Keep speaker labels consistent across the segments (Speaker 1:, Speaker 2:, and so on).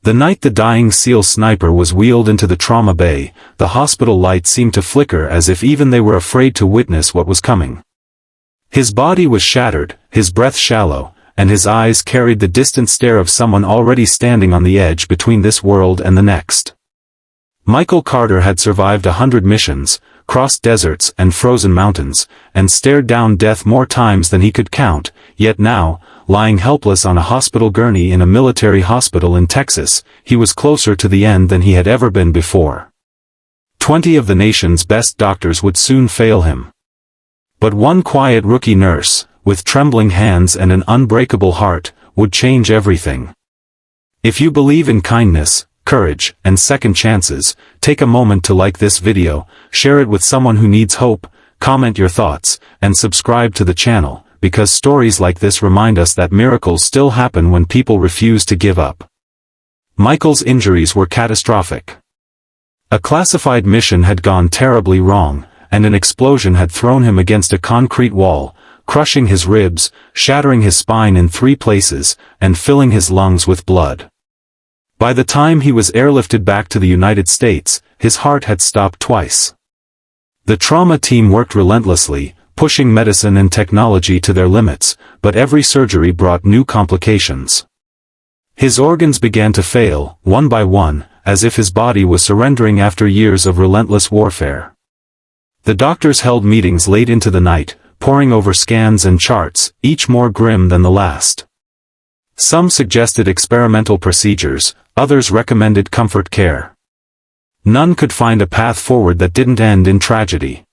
Speaker 1: The night the dying SEAL sniper was wheeled into the trauma bay, the hospital lights seemed to flicker as if even they were afraid to witness what was coming. His body was shattered, his breath shallow, and his eyes carried the distant stare of someone already standing on the edge between this world and the next. Michael Carter had survived 100 missions, crossed deserts and frozen mountains, and stared down death more times than he could count, yet now, lying helpless on a hospital gurney in a military hospital in Texas, he was closer to the end than he had ever been before. 20 of the nation's best doctors would soon fail him. But one quiet rookie nurse, with trembling hands and an unbreakable heart, would change everything. If you believe in kindness, courage, and second chances, take a moment to like this video, share it with someone who needs hope, comment your thoughts, and subscribe to the channel, because stories like this remind us that miracles still happen when people refuse to give up. Michael's injuries were catastrophic. A classified mission had gone terribly wrong, and an explosion had thrown him against a concrete wall, crushing his ribs, shattering his spine in 3 places, and filling his lungs with blood. By the time he was airlifted back to the United States, his heart had stopped twice. The trauma team worked relentlessly, pushing medicine and technology to their limits, but every surgery brought new complications. His organs began to fail, one by one, as if his body was surrendering after years of relentless warfare. The doctors held meetings late into the night, poring over scans and charts, each more grim than the last. Some suggested experimental procedures, others recommended comfort care. None could find a path forward that didn't end in tragedy.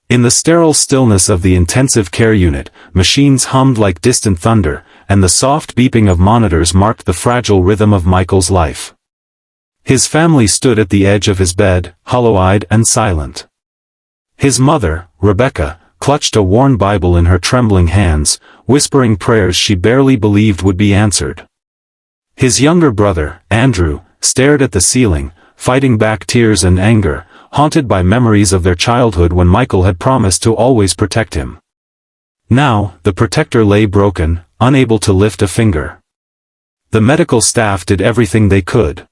Speaker 1: In the sterile stillness of the intensive care unit, machines hummed like distant thunder, and the soft beeping of monitors marked the fragile rhythm of Michael's life. His family stood at the edge of his bed, hollow-eyed and silent. His mother, Rebecca, clutched a worn Bible in her trembling hands, whispering prayers she barely believed would be answered. His younger brother, Andrew, stared at the ceiling, fighting back tears and anger, haunted by memories of their childhood when Michael had promised to always protect him. Now, the protector lay broken, unable to lift a finger. The medical staff did everything they could.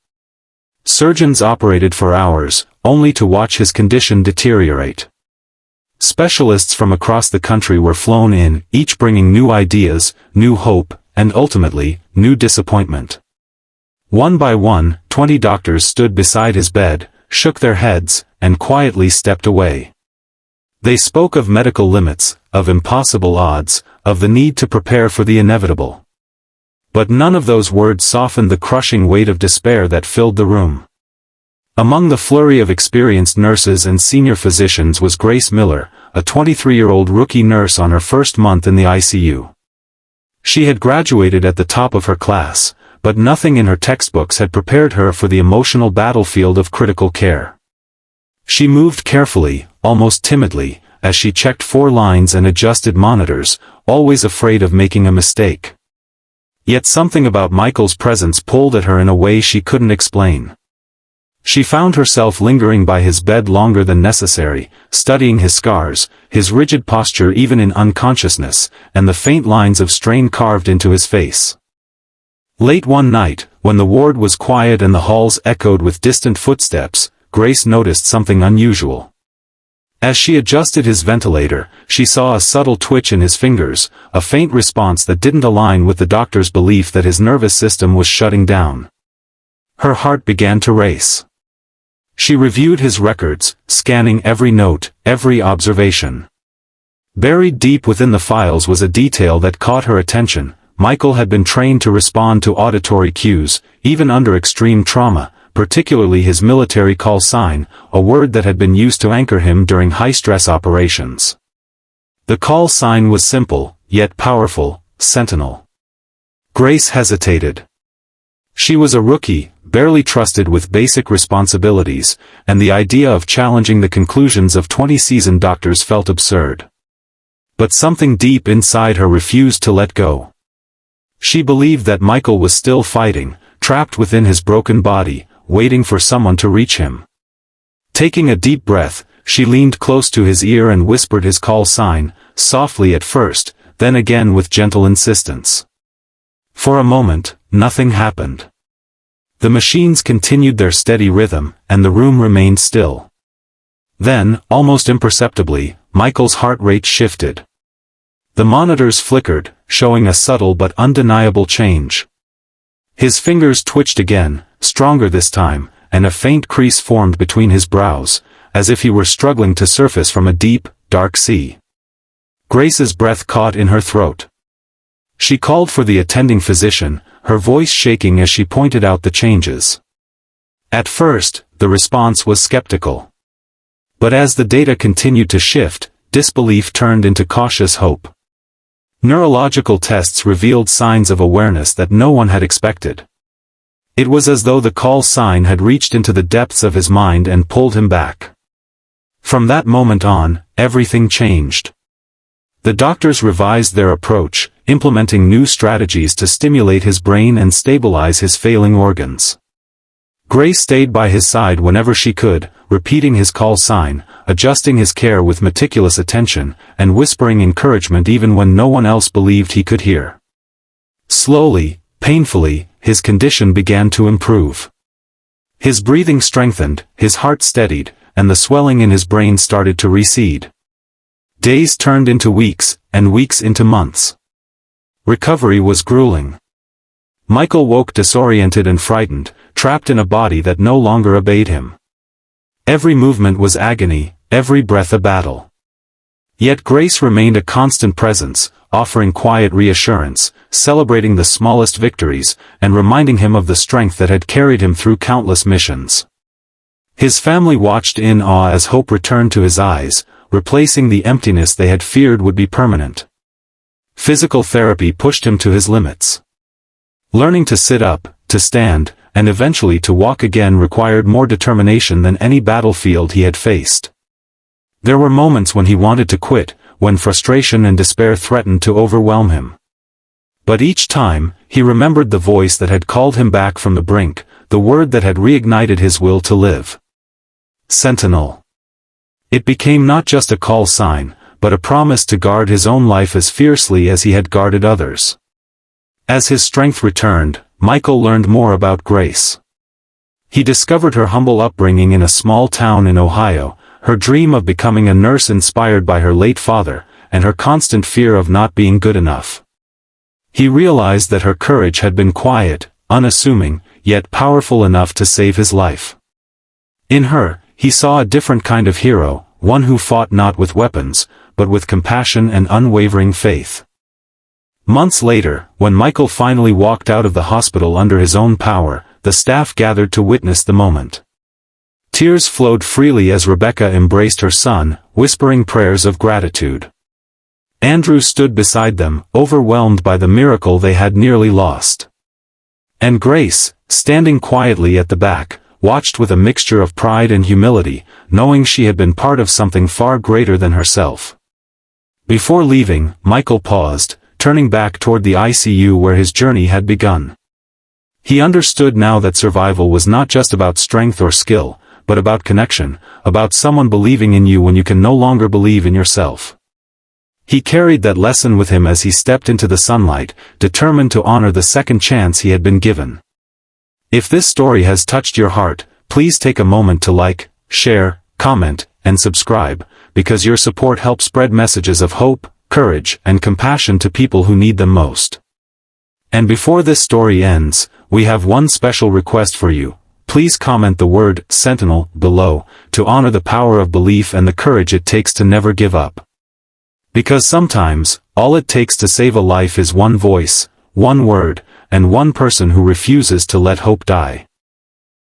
Speaker 1: Surgeons operated for hours, only to watch his condition deteriorate. Specialists from across the country were flown in, each bringing new ideas, new hope, and ultimately, new disappointment. One by one, 20 doctors stood beside his bed, shook their heads, and quietly stepped away. They spoke of medical limits, of impossible odds, of the need to prepare for the inevitable. But none of those words softened the crushing weight of despair that filled the room. Among the flurry of experienced nurses and senior physicians was Grace Miller, a 23-year-old rookie nurse on her first month in the ICU. She had graduated at the top of her class, but nothing in her textbooks had prepared her for the emotional battlefield of critical care. She moved carefully, almost timidly, as she checked 4 lines and adjusted monitors, always afraid of making a mistake. Yet something about Michael's presence pulled at her in a way she couldn't explain. She found herself lingering by his bed longer than necessary, studying his scars, his rigid posture even in unconsciousness, and the faint lines of strain carved into his face. Late one night, when the ward was quiet and the halls echoed with distant footsteps, Grace noticed something unusual. As she adjusted his ventilator, she saw a subtle twitch in his fingers, a faint response that didn't align with the doctor's belief that his nervous system was shutting down. Her heart began to race. She reviewed his records, scanning every note, every observation. Buried deep within the files was a detail that caught her attention. Michael had been trained to respond to auditory cues, even under extreme trauma, particularly his military call sign, a word that had been used to anchor him during high-stress operations. The call sign was simple, yet powerful: Sentinel. Grace hesitated. She was a rookie, barely trusted with basic responsibilities, and the idea of challenging the conclusions of 20 seasoned doctors felt absurd. But something deep inside her refused to let go. She believed that Michael was still fighting, trapped within his broken body, waiting for someone to reach him. Taking a deep breath, she leaned close to his ear and whispered his call sign, softly at first, then again with gentle insistence. For a moment, nothing happened. The machines continued their steady rhythm, and the room remained still. Then, almost imperceptibly, Michael's heart rate shifted. The monitors flickered, showing a subtle but undeniable change. His fingers twitched again, stronger this time, and a faint crease formed between his brows, as if he were struggling to surface from a deep, dark sea. Grace's breath caught in her throat. She called for the attending physician, her voice shaking as she pointed out the changes. At first, the response was skeptical. But as the data continued to shift, disbelief turned into cautious hope. Neurological tests revealed signs of awareness that no one had expected. It was as though the call sign had reached into the depths of his mind and pulled him back. From that moment on, everything changed. The doctors revised their approach, implementing new strategies to stimulate his brain and stabilize his failing organs. Grace stayed by his side whenever she could, repeating his call sign, adjusting his care with meticulous attention, and whispering encouragement even when no one else believed he could hear. Slowly, painfully, his condition began to improve. His breathing strengthened, his heart steadied, and the swelling in his brain started to recede. Days turned into weeks, and weeks into months. Recovery was grueling. Michael woke disoriented and frightened, trapped in a body that no longer obeyed him. Every movement was agony, every breath a battle. Yet Grace remained a constant presence, offering quiet reassurance, celebrating the smallest victories, and reminding him of the strength that had carried him through countless missions. His family watched in awe as hope returned to his eyes, replacing the emptiness they had feared would be permanent. Physical therapy pushed him to his limits. Learning to sit up, to stand, and eventually to walk again required more determination than any battlefield he had faced. There were moments when he wanted to quit, when frustration and despair threatened to overwhelm him. But each time, he remembered the voice that had called him back from the brink, the word that had reignited his will to live. Sentinel. It became not just a call sign, but a promise to guard his own life as fiercely as he had guarded others. As his strength returned, Michael learned more about Grace. He discovered her humble upbringing in a small town in Ohio, her dream of becoming a nurse inspired by her late father, and her constant fear of not being good enough. He realized that her courage had been quiet, unassuming, yet powerful enough to save his life. In her, he saw a different kind of hero, one who fought not with weapons, but with compassion and unwavering faith. Months later, when Michael finally walked out of the hospital under his own power, the staff gathered to witness the moment. Tears flowed freely as Rebecca embraced her son, whispering prayers of gratitude. Andrew stood beside them, overwhelmed by the miracle they had nearly lost. And Grace, standing quietly at the back, watched with a mixture of pride and humility, knowing she had been part of something far greater than herself. Before leaving, Michael paused, turning back toward the ICU where his journey had begun. He understood now that survival was not just about strength or skill, but about connection, about someone believing in you when you can no longer believe in yourself. He carried that lesson with him as he stepped into the sunlight, determined to honor the second chance he had been given. If this story has touched your heart, please take a moment to like, share, comment, and subscribe, because your support helps spread messages of hope, courage, and compassion to people who need them most. And before this story ends, we have one special request for you. Please comment the word Sentinel below, to honor the power of belief and the courage it takes to never give up. Because sometimes, all it takes to save a life is one voice, one word, and one person who refuses to let hope die.